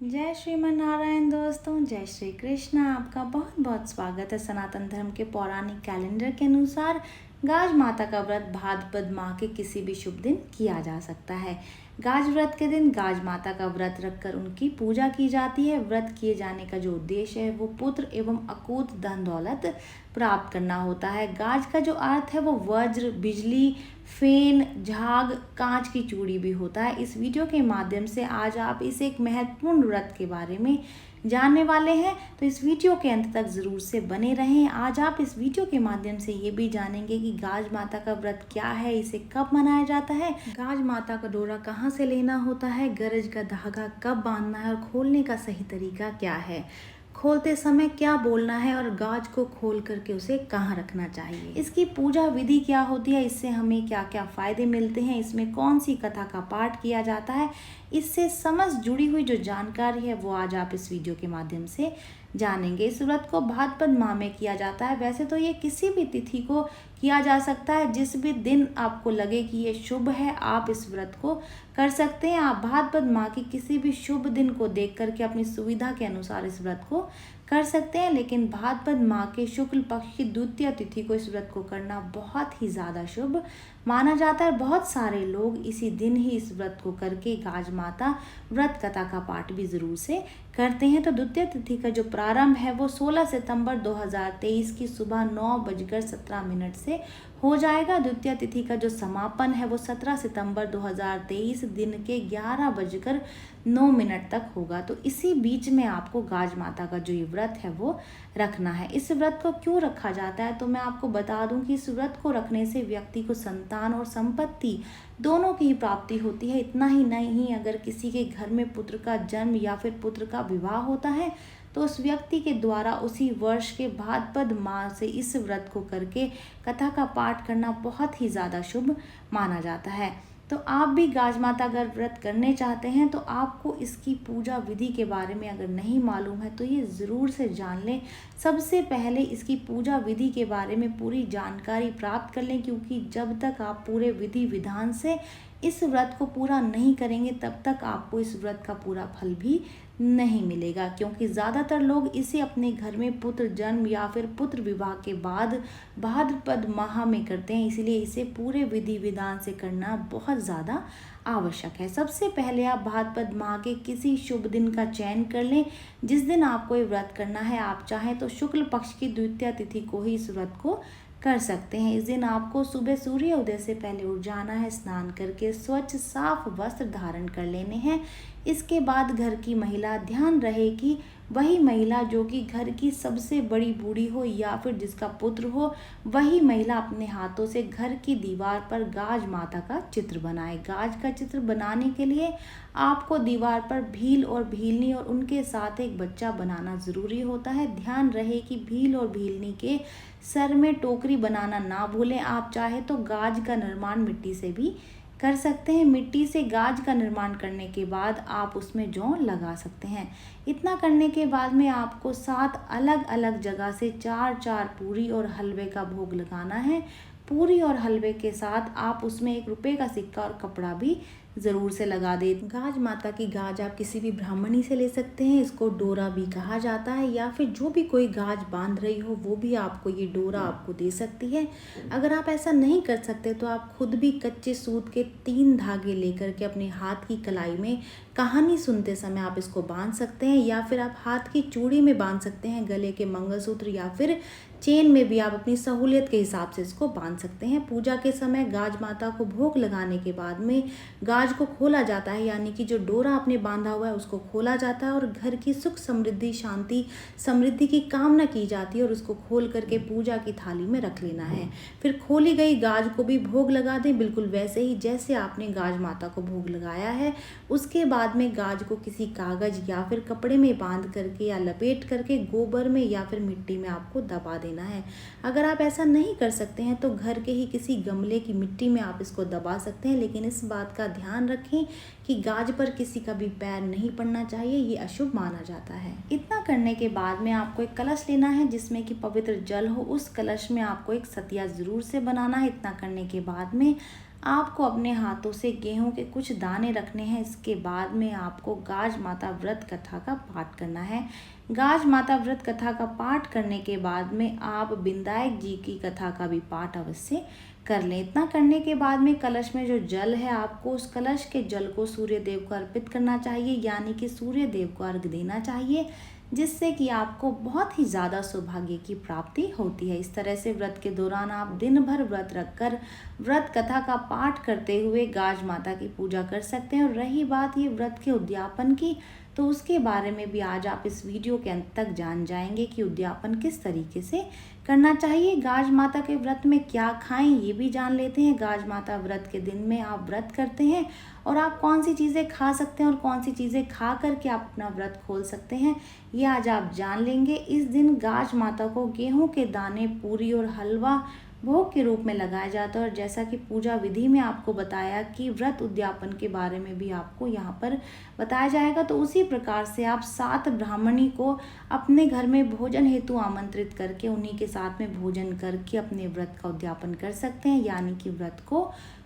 जय श्रीमन नारायण दोस्तों, जय श्री कृष्ण। आपका बहुत बहुत स्वागत है। सनातन धर्म के पौराणिक कैलेंडर के अनुसार गाज माता का व्रत भाद्रपद माह के किसी भी शुभ दिन किया जा सकता है। गाज व्रत के दिन गाज माता का व्रत रखकर उनकी पूजा की जाती है। व्रत किए जाने का जो उद्देश्य है वो पुत्र एवं अकूत धन दौलत प्राप्त करना होता है। गाज का जो अर्थ है वो वज्र, बिजली, फेन, झाग, कांच की चूड़ी भी होता है। इस वीडियो के माध्यम से आज आप इस एक महत्वपूर्ण व्रत के बारे में जानने वाले हैं, तो इस वीडियो के अंत तक जरूर से बने रहें। आज आप इस वीडियो के माध्यम से ये भी जानेंगे कि गाज माता का व्रत क्या है, इसे कब मनाया जाता है, गाज माता का डोरा कहाँ से लेना होता है, गरज का धागा कब बांधना है और खोलने का सही तरीका क्या है, खोलते समय क्या बोलना है और गाज को खोल करके उसे कहाँ रखना चाहिए, इसकी पूजा विधि क्या होती है, इससे हमें क्या क्या फायदे मिलते हैं, इसमें कौन सी कथा का पाठ किया जाता है, इससे समस्त जुड़ी हुई जो जानकारी है वो आज आप इस वीडियो के माध्यम से जानेंगे। इस व्रत को भाद्रपद माह में किया जाता है। वैसे तो ये किसी भी तिथि को किया जा सकता है, जिस भी दिन आपको लगे कि ये शुभ है आप इस व्रत को कर सकते हैं। आप भाद्रपद माह के किसी भी शुभ दिन को देख करके अपनी सुविधा के अनुसार इस व्रत को कर सकते हैं, लेकिन भाद्रपद माह के शुक्ल पक्ष की द्वितीय तिथि को इस व्रत को करना बहुत ही ज़्यादा शुभ माना जाता है। बहुत सारे लोग इसी दिन ही इस व्रत को करके गाज माता व्रत कथा का पाठ भी जरूर से करते हैं। तो द्वितीय तिथि का जो प्रारंभ है वो 16 सितंबर 2023 की सुबह 9:17 से हो जाएगा। द्वितीय तिथि का जो समापन है वो 17 सितंबर 2023 दिन के 11:09 तक होगा। तो इसी बीच में आपको गाज माता का जो ये व्रत है वो रखना है। इस व्रत को क्यों रखा जाता है तो मैं आपको बता दूं कि इस व्रत को रखने से व्यक्ति को संतान और संपत्ति दोनों की प्राप्ति होती है। इतना ही नहीं, अगर किसी के घर में पुत्र का जन्म या फिर पुत्र का विवाह होता है तो उस व्यक्ति के द्वारा उसी वर्ष के भाद्रपद माह से इस व्रत को करके कथा का पाठ करना बहुत ही ज़्यादा शुभ माना जाता है। तो आप भी गाज माता अगर व्रत करने चाहते हैं तो आपको इसकी पूजा विधि के बारे में अगर नहीं मालूम है तो ये ज़रूर से जान लें। सबसे पहले इसकी पूजा विधि के बारे में पूरी जानकारी प्राप्त कर लें, क्योंकि जब तक आप पूरे विधि विधान से इस व्रत को पूरा नहीं करेंगे तब तक आपको इस व्रत का पूरा फल भी नहीं मिलेगा। क्योंकि ज़्यादातर लोग इसे अपने घर में पुत्र जन्म या फिर पुत्र विवाह के बाद भाद्रपद माह में करते हैं, इसीलिए इसे पूरे विधि विधान से करना बहुत ज़्यादा आवश्यक है। सबसे पहले आप भाद्रपद माह के किसी शुभ दिन का चयन कर लें जिस दिन आपको ये व्रत करना है। आप चाहें तो शुक्ल पक्ष की द्वितीय तिथि को ही इस व्रत को कर सकते हैं। इस दिन आपको सुबह सूर्य उदय से पहले उठ जाना है, स्नान करके स्वच्छ साफ वस्त्र धारण कर लेने हैं। इसके बाद घर की महिला, ध्यान रहे कि वही महिला जो कि घर की सबसे बड़ी बूढ़ी हो या फिर जिसका पुत्र हो, वही महिला अपने हाथों से घर की दीवार पर गाज माता का चित्र बनाए। गाज का चित्र बनाने के लिए आपको दीवार पर भील और भीलनी और उनके साथ एक बच्चा बनाना ज़रूरी होता है। ध्यान रहे कि भील और भीलनी के सर में टोकरी बनाना ना भूलें। आप चाहे तो गाज का निर्माण मिट्टी से भी कर सकते हैं। मिट्टी से गाज का निर्माण करने के बाद आप उसमें जौ लगा सकते हैं। इतना करने के बाद में आपको 7 अलग अलग जगह से 4 पूरी और हलवे का भोग लगाना है। पूरी और हलवे के साथ आप उसमें 1 रुपये का सिक्का और कपड़ा भी ज़रूर से लगा दे। गाज माता की गाज आप किसी भी ब्राह्मणी से ले सकते हैं, इसको डोरा भी कहा जाता है, या फिर जो भी कोई गाज बांध रही हो वो भी आपको ये डोरा आपको दे सकती है। अगर आप ऐसा नहीं कर सकते तो आप खुद भी कच्चे सूत के 3 धागे लेकर के अपने हाथ की कलाई में कहानी सुनते समय आप इसको बांध सकते हैं, या फिर आप हाथ की चूड़ी में बांध सकते हैं, गले के मंगलसूत्र या फिर चेन में भी आप अपनी सहूलियत के हिसाब से इसको बांध सकते हैं। पूजा के समय गाज माता को भोग लगाने के बाद में गाज को खोला जाता है, यानी कि जो डोरा आपने बांधा हुआ है उसको खोला जाता है और घर की सुख समृद्धि, शांति, समृद्धि की कामना की जाती है और उसको खोल करके पूजा की थाली में रख लेना है। फिर खोली गई गाज को भी भोग लगा दें, बिल्कुल वैसे ही जैसे आपने गाज माता को भोग लगाया है। उसके बाद में गाज को किसी कागज या फिर कपड़े में बांध करके या लपेट करके गोबर में या फिर मिट्टी में आपको दबा देना है। अगर आप ऐसा नहीं कर सकते हैं तो घर के ही किसी गमले की मिट्टी में आप इसको दबा सकते हैं, लेकिन इस बात का ध्यान रखें कि गाज पर किसी का भी पैर नहीं पड़ना चाहिए, ये अशुभ माना जाता है। इतना करने के बाद में आपको एक कलश लेना है जिसमें कि पवित्र जल हो। उस कलश में आपको एक सतिया जरूर से बनाना है। इतना करने के बाद में आपको अपने हाथों से गेहूं के कुछ दाने रखने हैं। इसके बाद में आपको गाज माता व्रत कथा का पाठ करना है। गाज माता व्रत कथा का पाठ करने के बाद में आप विनायक जी की कथा का भी पाठ अवश्य कर लें। इतना करने के बाद में कलश में जो जल है, आपको उस कलश के जल को सूर्य देव को अर्पित करना चाहिए, यानी कि सूर्य देव को अर्घ देना चाहिए, जिससे कि आपको बहुत ही ज़्यादा सौभाग्य की प्राप्ति होती है। इस तरह से व्रत के दौरान आप दिन भर व्रत रखकर व्रत कथा का पाठ करते हुए गाज माता की पूजा कर सकते हैं। और रही बात ये व्रत के उद्यापन की, तो उसके बारे में भी आज आप इस वीडियो के अंत तक जान जाएंगे कि उद्यापन किस तरीके से करना चाहिए। गाज माता के व्रत में क्या खाएं ये भी जान लेते हैं। गाज माता व्रत के दिन में आप व्रत करते हैं और आप कौन सी चीज़ें खा सकते हैं और कौन सी चीज़ें खा करके आप अपना व्रत खोल सकते हैं, ये आज आप जान लेंगे। इस दिन गाज माता को गेहूं के दाने, पूरी और हलवा भोग के रूप में लगाया जाता है। और जैसा कि पूजा विधि में आपको बताया कि व्रत उद्यापन के बारे में भी आपको यहाँ पर बताया जाएगा, तो उसी प्रकार से आप 7 ब्राह्मणी को अपने घर में भोजन हेतु आमंत्रित करके उन्हीं के साथ में भोजन करके अपने व्रत का उद्यापन कर सकते हैं, यानी कि व्रत को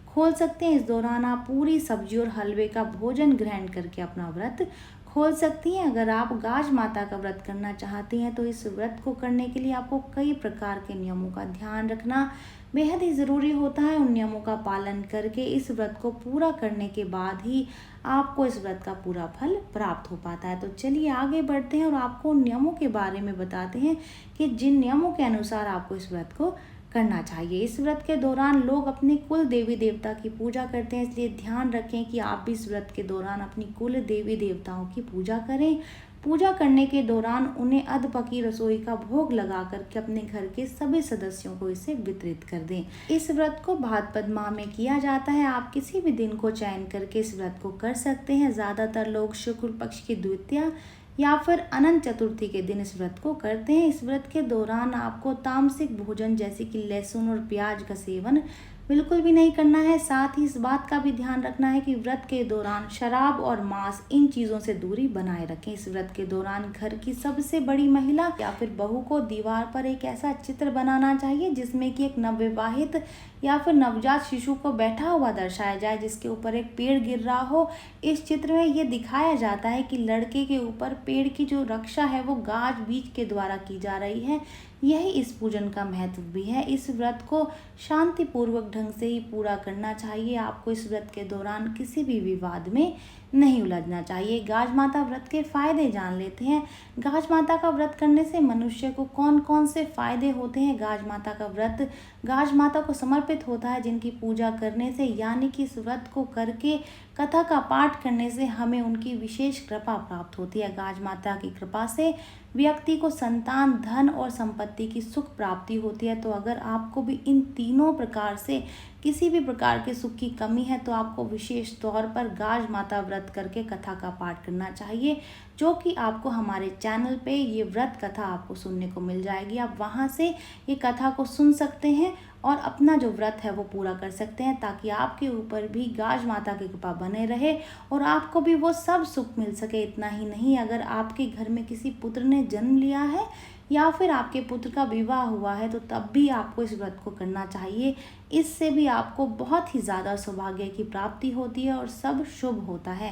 खोल सकते हैं। इस दौरान आप पूरी सब्जी और हलवे का भोजन ग्रहण करके अपना व्रत खोल सकती हैं। अगर आप गाज माता का व्रत करना चाहती हैं तो इस व्रत को करने के लिए आपको कई प्रकार के नियमों का ध्यान रखना बेहद ही ज़रूरी होता है। उन नियमों का पालन करके इस व्रत को पूरा करने के बाद ही आपको इस व्रत का पूरा फल प्राप्त हो पाता है। तो चलिए आगे बढ़ते हैं और आपको उन नियमों के बारे में बताते हैं कि जिन नियमों के अनुसार आपको इस व्रत को करना चाहिए। इस व्रत के दौरान लोग अपने कुल देवी देवता की पूजा करते हैं, इसलिए ध्यान रखें कि आप भी इस व्रत के दौरान अपनी कुल देवी देवताओं की पूजा करें। पूजा करने के दौरान उन्हें अध पकी रसोई का भोग लगा करके अपने घर के सभी सदस्यों को इसे वितरित कर दें। इस व्रत को भाद्रपद माह में किया जाता है। आप किसी भी दिन को चयन करके इस व्रत को कर सकते हैं। ज़्यादातर लोग शुक्ल पक्ष की द्वितीया या फिर अनंत चतुर्थी के दिन इस व्रत को करते हैं। इस व्रत के दौरान आपको तामसिक भोजन जैसे कि लहसुन और प्याज का सेवन बिल्कुल भी नहीं करना है। साथ ही इस बात का भी ध्यान रखना है कि व्रत के दौरान शराब और मांस, इन चीज़ों से दूरी बनाए रखें। इस व्रत के दौरान घर की सबसे बड़ी महिला या फिर बहू को दीवार पर एक ऐसा चित्र बनाना चाहिए जिसमें कि एक नवविवाहित या फिर नवजात शिशु को बैठा हुआ दर्शाया जाए, जिसके ऊपर एक पेड़ गिर रहा हो। इस चित्र में ये दिखाया जाता है कि लड़के के ऊपर पेड़ की जो रक्षा है वो गाज बीज के द्वारा की जा रही है। यही इस पूजन का महत्व भी है। इस व्रत को शांतिपूर्वक ढंग से ही पूरा करना चाहिए। आपको इस व्रत के दौरान किसी भी विवाद में नहीं उलझना चाहिए। गाज माता व्रत के फायदे जान लेते हैं। गाज माता का व्रत करने से मनुष्य को कौन कौन से फायदे होते हैं। गाज माता का व्रत गाज माता को समर्पित होता है, जिनकी पूजा करने से, यानी कि इस व्रत को करके कथा का पाठ करने से हमें उनकी विशेष कृपा प्राप्त होती है। गाज माता की कृपा से व्यक्ति को संतान, धन और संपत्ति की सुख प्राप्ति होती है। तो अगर आपको भी इन तीनों प्रकार से किसी भी प्रकार के सुख की कमी है तो आपको विशेष तौर पर गाज माता व्रत करके कथा का पाठ करना चाहिए, जो कि आपको हमारे चैनल पे ये व्रत कथा आपको सुनने को मिल जाएगी। आप वहाँ से ये कथा को सुन सकते हैं और अपना जो व्रत है वो पूरा कर सकते हैं, ताकि आपके ऊपर भी गाज माता की कृपा बने रहे और आपको भी वो सब सुख मिल सके। इतना ही नहीं, अगर आपके घर में किसी पुत्र ने जन्म लिया है या फिर आपके पुत्र का विवाह हुआ है तो तब भी आपको इस व्रत को करना चाहिए। इससे भी आपको बहुत ही ज़्यादा सौभाग्य की प्राप्ति होती है और सब शुभ होता है।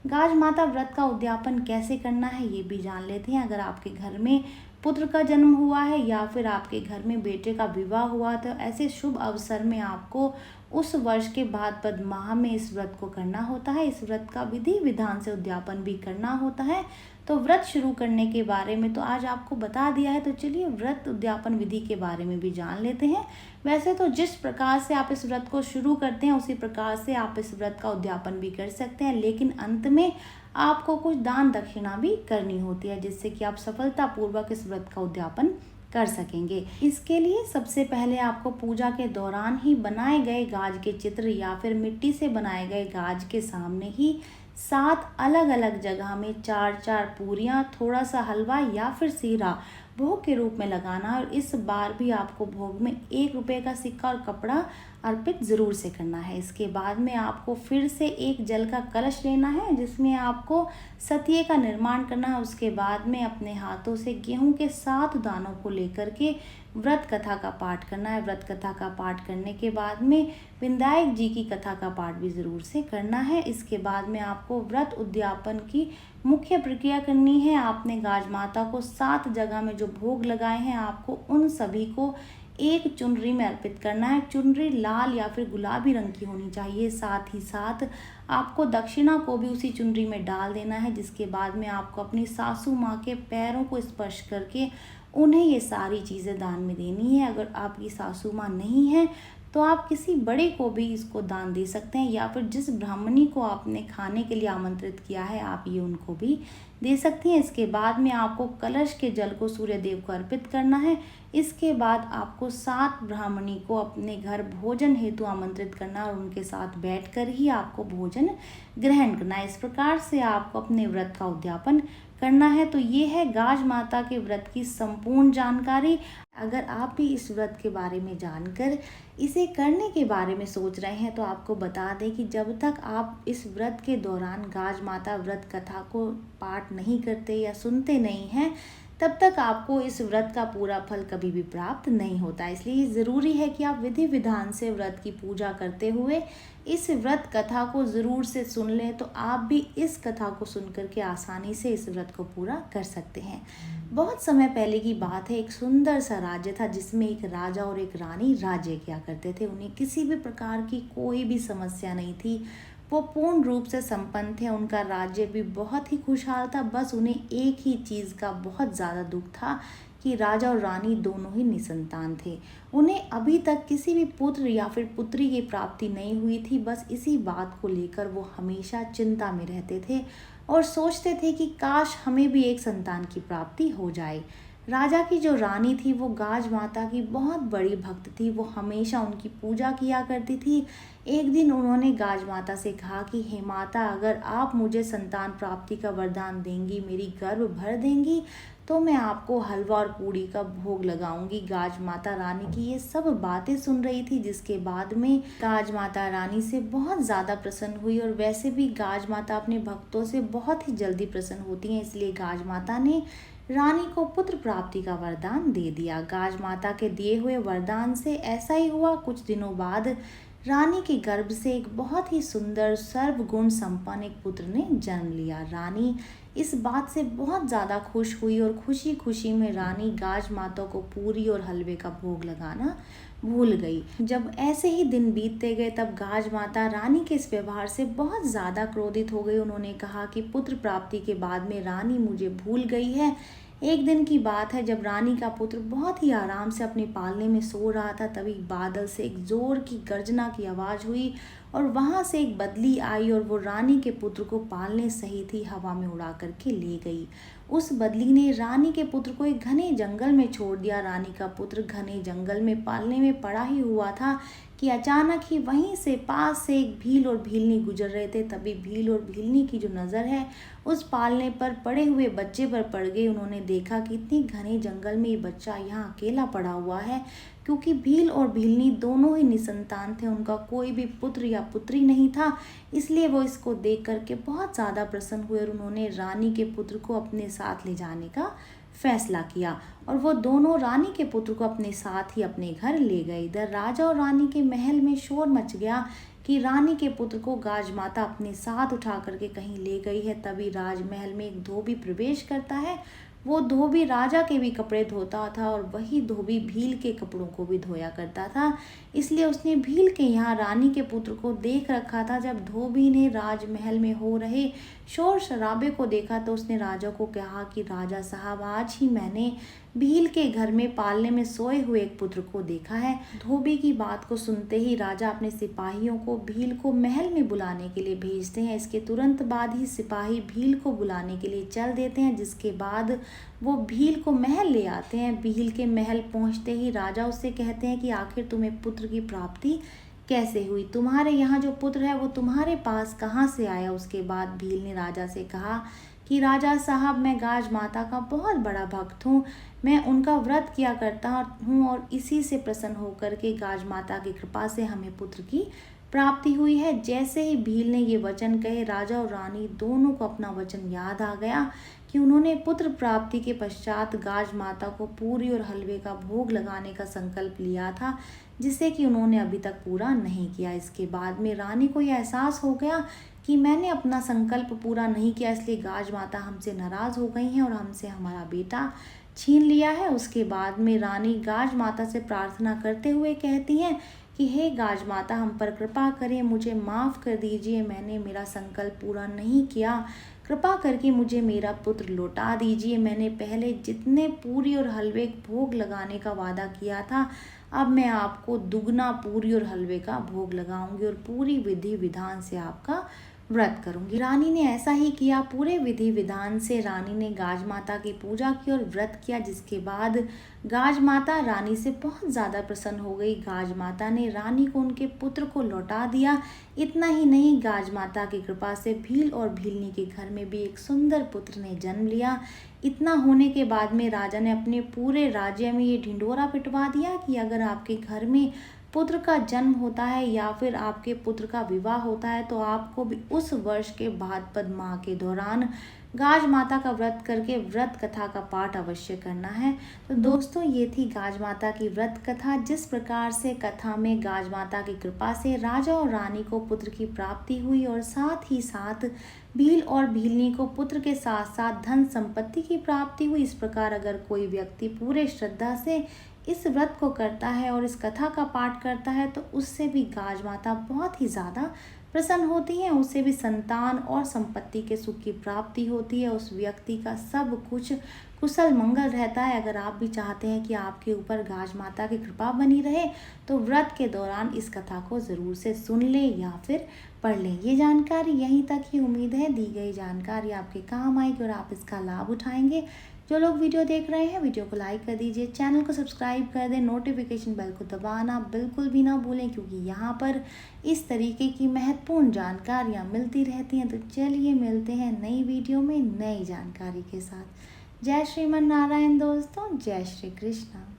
गाज माता व्रत का उद्यापन कैसे करना है ये भी जान लेते हैं। अगर आपके घर में पुत्र का जन्म हुआ है या फिर आपके घर में बेटे का विवाह हुआ, तो ऐसे शुभ अवसर में आपको उस वर्ष के भाद्रपद माह में इस व्रत को करना होता है। इस व्रत का विधि विधान से उद्यापन भी करना होता है। तो व्रत शुरू करने के बारे में तो आज आपको बता दिया है, तो चलिए व्रत उद्यापन विधि के बारे में भी जान लेते हैं। वैसे तो जिस प्रकार से आप इस व्रत को शुरू करते हैं उसी प्रकार से आप इस व्रत का उद्यापन भी कर सकते हैं, लेकिन अंत में आपको कुछ दान दक्षिणा भी करनी होती है, जिससे कि आप सफलतापूर्वक इस व्रत का उद्यापन कर सकेंगे। इसके लिए सबसे पहले आपको पूजा के दौरान ही बनाए गए गाज के चित्र या फिर मिट्टी से बनाए गए गाज के सामने ही 7 अलग अलग जगह में 4-4 पूरियाँ, थोड़ा सा हलवा या फिर सीरा भोग के रूप में लगाना है। और इस बार भी आपको भोग में 1 रुपये का सिक्का और कपड़ा अर्पित ज़रूर से करना है। इसके बाद में आपको फिर से एक जल का कलश लेना है जिसमें आपको सतिये का निर्माण करना है। उसके बाद में अपने हाथों से गेहूं के 7 दानों को लेकर के व्रत कथा का पाठ करना है। व्रत कथा का पाठ करने के बाद में विनायक जी की कथा का पाठ भी ज़रूर से करना है। इसके बाद में आपको व्रत उद्यापन की मुख्य प्रक्रिया करनी है। आपने गाज माता को 7 जगह में जो भोग लगाए हैं आपको उन सभी को एक चुनरी में अर्पित करना है। चुनरी लाल या फिर गुलाबी रंग की होनी चाहिए। साथ ही साथ आपको दक्षिणा को भी उसी चुनरी में डाल देना है, जिसके बाद में आपको अपनी सासू माँ के पैरों को स्पर्श करके उन्हें ये सारी चीज़ें दान में देनी है। अगर आपकी सासू माँ नहीं है तो आप किसी बड़े को भी इसको दान दे सकते हैं, या फिर जिस ब्राह्मणी को आपने खाने के लिए आमंत्रित किया है आप ये उनको भी दे सकती हैं। इसके बाद में आपको कलश के जल को सूर्य देव को अर्पित करना है। इसके बाद आपको 7 ब्राह्मणी को अपने घर भोजन हेतु आमंत्रित करना और उनके साथ बैठकर ही आपको भोजन ग्रहण करना है। इस प्रकार से आपको अपने व्रत का उद्यापन करना है। तो ये है गाज माता के व्रत की संपूर्ण जानकारी। अगर आप भी इस व्रत के बारे में जानकर इसे करने के बारे में सोच रहे हैं तो आपको बता दें कि जब तक आप इस व्रत के दौरान गाज माता व्रत कथा को पाठ नहीं करते या सुनते नहीं हैं तब तक आपको इस व्रत का पूरा फल कभी भी प्राप्त नहीं होता। इसलिए ज़रूरी है कि आप विधि विधान से व्रत की पूजा करते हुए इस व्रत कथा को ज़रूर से सुन लें, तो आप भी इस कथा को सुनकर के आसानी से इस व्रत को पूरा कर सकते हैं। बहुत समय पहले की बात है, एक सुंदर सा राज्य था जिसमें एक राजा और एक रानी राज्य किया करते थे। उन्हें किसी भी प्रकार की कोई भी समस्या नहीं थी, वो पूर्ण रूप से संपन्न थे। उनका राज्य भी बहुत ही खुशहाल था। बस उन्हें एक ही चीज़ का बहुत ज़्यादा दुख था कि राजा और रानी दोनों ही निसंतान थे। उन्हें अभी तक किसी भी पुत्र या फिर पुत्री की प्राप्ति नहीं हुई थी। बस इसी बात को लेकर वो हमेशा चिंता में रहते थे और सोचते थे कि काश हमें भी एक संतान की प्राप्ति हो जाए। राजा की जो रानी थी वो गाज माता की बहुत बड़ी भक्त थी। वो हमेशा उनकी पूजा किया करती थी। एक दिन उन्होंने गाज माता से कहा कि हे माता, अगर आप मुझे संतान प्राप्ति का वरदान देंगी, मेरी गर्भ भर देंगी, तो मैं आपको हलवा और पूड़ी का भोग लगाऊंगी। गाज माता रानी की ये सब बातें सुन रही थी, जिसके बाद में गाज माता रानी से बहुत ज़्यादा प्रसन्न हुई। और वैसे भी गाज माता अपने भक्तों से बहुत ही जल्दी प्रसन्न होती हैं, इसलिए गाज माता ने रानी को पुत्र प्राप्ति का वरदान दे दिया। गाज माता के दिए हुए वरदान से ऐसा ही हुआ। कुछ दिनों बाद रानी के गर्भ से एक बहुत ही सुंदर सर्वगुण संपन्न एक पुत्र ने जन्म लिया। रानी इस बात से बहुत ज़्यादा खुश हुई और खुशी खुशी में रानी गाज माता को पूरी और हलवे का भोग लगाना भूल गई। जब ऐसे ही दिन बीतते गए तब गाज माता रानी के इस व्यवहार से बहुत ज़्यादा क्रोधित हो गई। उन्होंने कहा कि पुत्र प्राप्ति के बाद में रानी मुझे भूल गई है। एक दिन की बात है, जब रानी का पुत्र बहुत ही आराम से अपने पालने में सो रहा था, तभी बादल से एक जोर की गर्जना की आवाज़ हुई और वहाँ से एक बदली आई और वो रानी के पुत्र को पालने सहित ही हवा में उड़ा करके ले गई। उस बदली ने रानी के पुत्र को एक घने जंगल में छोड़ दिया। रानी का पुत्र घने जंगल में पालने में पड़ा ही हुआ था कि अचानक ही वहीं से पास से एक भील और भीलनी गुजर रहे थे। तभी भील और भीलनी की जो नज़र है उस पालने पर पड़े हुए बच्चे पर पड़ गई। उन्होंने देखा कि इतनी घने जंगल में ये बच्चा यहाँ अकेला पड़ा हुआ है, क्योंकि भील और भीलनी दोनों ही निसंतान थे, उनका कोई भी पुत्र या पुत्री नहीं था। इसलिए वो इसको देख करके बहुत ज़्यादा प्रसन्न हुए और उन्होंने रानी के पुत्र को अपने साथ ले जाने का फैसला किया और वो दोनों रानी के पुत्र को अपने साथ ही अपने घर ले गए। इधर राजा और रानी के महल में शोर मच गया कि रानी के पुत्र को गाज माता अपने साथ उठा करके कहीं ले गई है। तभी राजमहल में एक धोबी प्रवेश करता है। वो धोबी राजा के भी कपड़े धोता था और वही धोबी भील के कपड़ों को भी धोया करता था, इसलिए उसने भील के यहाँ रानी के पुत्र को देख रखा था। जब धोबी ने राजमहल में हो रहे शोर शराबे को देखा तो उसने राजा को कहा कि राजा साहब, आज ही मैंने भील के घर में पालने में सोए हुए एक पुत्र को देखा है। धोबी की बात को सुनते ही राजा अपने सिपाहियों को भील को महल में बुलाने के लिए भेजते हैं। इसके तुरंत बाद ही सिपाही भील को बुलाने के लिए चल देते हैं, जिसके बाद वो भील को महल ले आते हैं। भील के महल पहुंचते ही राजा उससे कहते हैं कि आखिर तुम्हें पुत्र की प्राप्ति कैसे हुई, तुम्हारे यहाँ जो पुत्र है वो तुम्हारे पास कहाँ से आया। उसके बाद भील ने राजा से कहा कि राजा साहब, मैं गाज माता का बहुत बड़ा भक्त हूँ, मैं उनका व्रत किया करता हूँ और इसी से प्रसन्न होकर के गाज माता की कृपा से हमें पुत्र की प्राप्ति हुई है। जैसे ही भील ने ये वचन कहे, राजा और रानी दोनों को अपना वचन याद आ गया कि उन्होंने पुत्र प्राप्ति के पश्चात गाज माता को पूरी और हलवे का भोग लगाने का संकल्प लिया था, जिसे कि उन्होंने अभी तक पूरा नहीं किया। इसके बाद में रानी को यह एहसास हो गया कि मैंने अपना संकल्प पूरा नहीं किया, इसलिए गाज माता हमसे नाराज हो गई हैं और हमसे हमारा बेटा छीन लिया है। उसके बाद में रानी गाज माता से प्रार्थना करते हुए कहती हैं कि हे गाज माता, हम पर कृपा करें, मुझे माफ़ कर दीजिए, मैंने मेरा संकल्प पूरा नहीं किया, कृपा करके मुझे मेरा पुत्र लौटा दीजिए। मैंने पहले जितने पूरी और हलवे भोग लगाने का वादा किया था, अब मैं आपको दुगना पूरी और हलवे का भोग लगाऊंगी और पूरी विधि विधान से आपका व्रत करूंगी। रानी ने ऐसा ही किया। पूरे विधि विधान से रानी ने गाज माता की पूजा की और व्रत किया, जिसके बाद गाज माता रानी से बहुत ज़्यादा प्रसन्न हो गई। गाज माता ने रानी को उनके पुत्र को लौटा दिया। इतना ही नहीं, गाज माता की कृपा से भील और भीलनी के घर में भी एक सुंदर पुत्र ने जन्म लिया। इतना होने के बाद में राजा ने अपने पूरे राज्य में ये ढिंढोरा पिटवा दिया कि अगर आपके घर में पुत्र का जन्म होता है या फिर आपके पुत्र का विवाह होता है तो आपको भी उस वर्ष के भाद्रपद माह के दौरान गाज माता का व्रत करके व्रत कथा का पाठ अवश्य करना है। तो दोस्तों, ये थी गाज माता की व्रत कथा। जिस प्रकार से कथा में गाज माता की कृपा से राजा और रानी को पुत्र की प्राप्ति हुई और साथ ही साथ भील और भीलनी को पुत्र के साथ साथ धन संपत्ति की प्राप्ति हुई, इस प्रकार अगर कोई व्यक्ति पूरे श्रद्धा से इस व्रत को करता है और इस कथा का पाठ करता है तो उससे भी गाज माता बहुत ही ज़्यादा प्रसन्न होती हैं, उससे भी संतान और संपत्ति के सुख की प्राप्ति होती है, उस व्यक्ति का सब कुछ कुशल मंगल रहता है। अगर आप भी चाहते हैं कि आपके ऊपर गाज माता की कृपा बनी रहे तो व्रत के दौरान इस कथा को ज़रूर से सुन लें या फिर पढ़ लें। ये जानकारी यहीं तक ही। उम्मीद है दी गई जानकारी आपके काम आएगी और आप इसका लाभ उठाएंगे। जो लोग वीडियो देख रहे हैं, वीडियो को लाइक कर दीजिए, चैनल को सब्सक्राइब कर दें, नोटिफिकेशन बेल को दबाना बिल्कुल भी ना भूलें, क्योंकि यहाँ पर इस तरीके की महत्वपूर्ण जानकारियाँ मिलती रहती हैं। तो चलिए मिलते हैं नई वीडियो में नई जानकारी के साथ। जय श्रीमन नारायण दोस्तों, जय श्री कृष्ण।